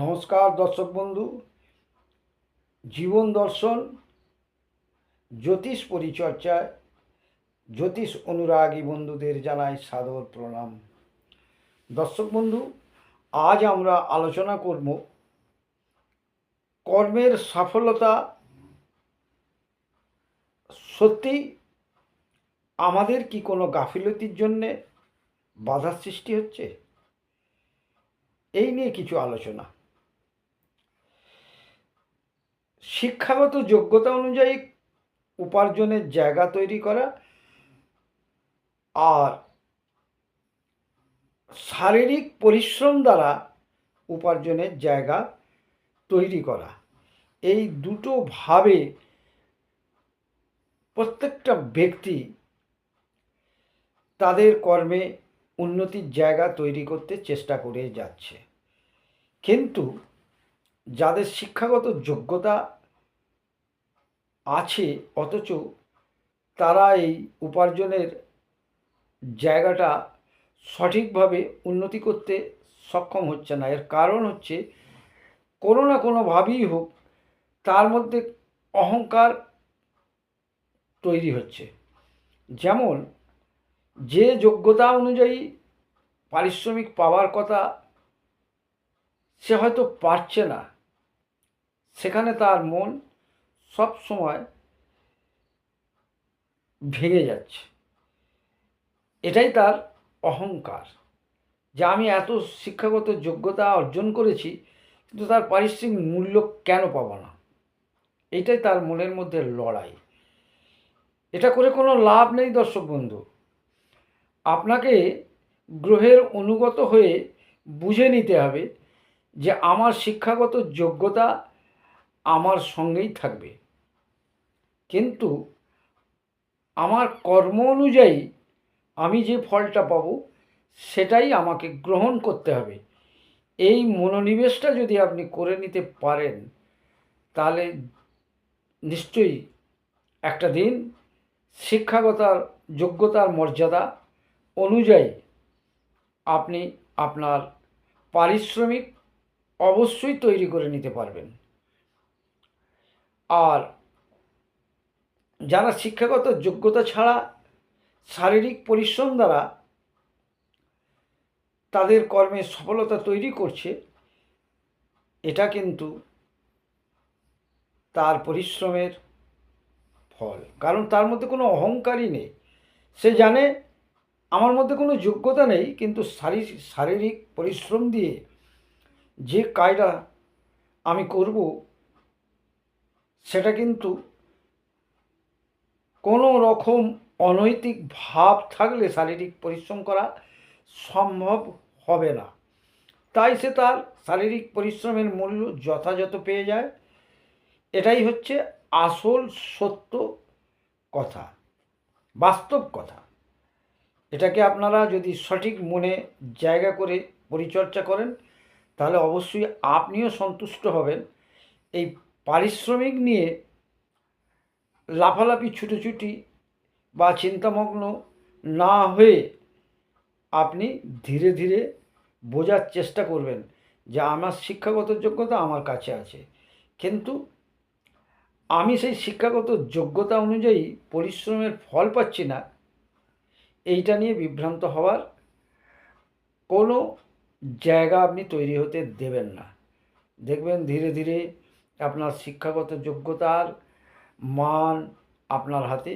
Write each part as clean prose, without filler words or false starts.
নমস্কার দর্শক বন্ধু। জীবন দর্শন জ্যোতিষ পরিচর্যায় জ্যোতিষ অনুরাগী বন্ধুদের জানাই সাদর প্রণাম। দর্শক বন্ধু, আজ আমরা আলোচনা করব কর্মের সফলতা সত্যি আমাদের কি কোনো গাফিলতির জন্যে বাধার সৃষ্টি হচ্ছে, এই নিয়ে কিছু আলোচনা। শিক্ষাগত যোগ্যতা অনুযায়ী উপার্জনের জায়গা তৈরি করা আর শারীরিক পরিশ্রম দ্বারা উপার্জনের জায়গা তৈরি করা, এই দুটো ভাবে প্রত্যেকটা ব্যক্তি তাদের কর্মে উন্নতির জায়গা তৈরি করতে চেষ্টা করে যাচ্ছে। কিন্তু যাদের শিক্ষাগত যোগ্যতা আছে অথচ তারা এই উপার্জনের জায়গাটা সঠিকভাবে উন্নতি করতে সক্ষম হচ্ছে না, এর কারণ হচ্ছে কোনো না কোনোভাবেই হোক তার মধ্যে অহংকার তৈরি হচ্ছে। যেমন যে যোগ্যতা অনুযায়ী পারিশ্রমিক পাওয়ার কথা সে হয়তো পারছে না, সেখানে তার মন সব সময় ভেঙে যাচ্ছে। এটাই তার অহংকার, যে আমি এত শিক্ষাগত যোগ্যতা অর্জন করেছি কিন্তু তার পারিশ্রমিক মূল্য কেন পাবো না, এইটাই তার মনের মধ্যে লড়াই। এটা করে কোনো লাভ নেই দর্শক বন্ধু। আপনাকে গ্রহের অনুগত হয়ে বুঝে নিতে হবে যে আমার শিক্ষাগত যোগ্যতা আমার সঙ্গেই থাকবে, কিন্তু আমার কর্ম অনুযায়ী আমি যে ফলটা পাবো সেটাই আমাকে গ্রহণ করতে হবে। এই মনোনিবেশটা যদি আপনি করে নিতে পারেন তাহলে নিশ্চয়ই একটা দিন শিক্ষাগতার যোগ্যতার মর্যাদা অনুযায়ী আপনি আপনার পারিশ্রমিক অবশ্যই তৈরি করে নিতে পারবেন। আর যারা শিক্ষাগত যোগ্যতা ছাড়া শারীরিক পরিশ্রম দ্বারা তাদের কর্মে সফলতা তৈরি করছে, এটা কিন্তু তার পরিশ্রমের ফল, কারণ তার মধ্যে কোনো অহংকারই নেই। সে জানে আমার মধ্যে কোনো যোগ্যতা নেই, কিন্তু শারীরিক পরিশ্রম দিয়ে যে কাজটা আমি করব সেটা কিন্তু কোনো রকম অনৈতিক ভাব থাকলে শারীরিক পরিশ্রম করা সম্ভব হবে না। তাই সে তার শারীরিক পরিশ্রমের মূল্য যথাযথ পেয়ে যায়। এটাই হচ্ছে আসল সত্য কথা, বাস্তব কথা। এটাকে আপনারা যদি সঠিক মনে জায়গা করে পরিচর্যা করেন তাহলে অবশ্যই আপনিও সন্তুষ্ট হবেন। এই পারিশ্রমিক নিয়ে লাফালাফি ছুটোছুটি বা চিন্তামগ্ন না হয়ে আপনি ধীরে ধীরে বোঝার চেষ্টা করবেন যে আমার শিক্ষাগত যোগ্যতা আমার কাছে আছে, কিন্তু আমি সেই শিক্ষাগত যোগ্যতা অনুযায়ী পরিশ্রমের ফল পাচ্ছি না। এইটা নিয়ে বিভ্রান্ত হওয়ার কোনো জায়গা আপনি তৈরি হতে দেবেন না। দেখবেন ধীরে ধীরে আপনার শিক্ষাগত যোগ্যতার মান আপনার হাতে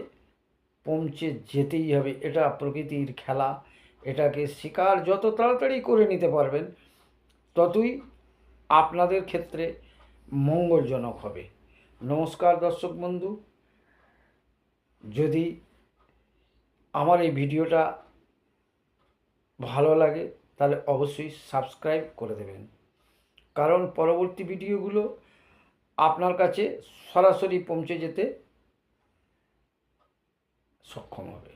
পৌঁছে যেতেই হবে। এটা প্রকৃতির খেলা, এটাকে স্বীকার যত তাড়াতাড়ি করে নিতে পারবেন ততই আপনাদের ক্ষেত্রে মঙ্গলজনক হবে। নমস্কার দর্শক বন্ধু, যদি আমার এই ভিডিওটা ভালো লাগে তাহলে অবশ্যই সাবস্ক্রাইব করে দেবেন, কারণ পরবর্তী ভিডিওগুলো আপনার কাছে সরাসরি পৌঁছে যেতে সক্ষম হবে।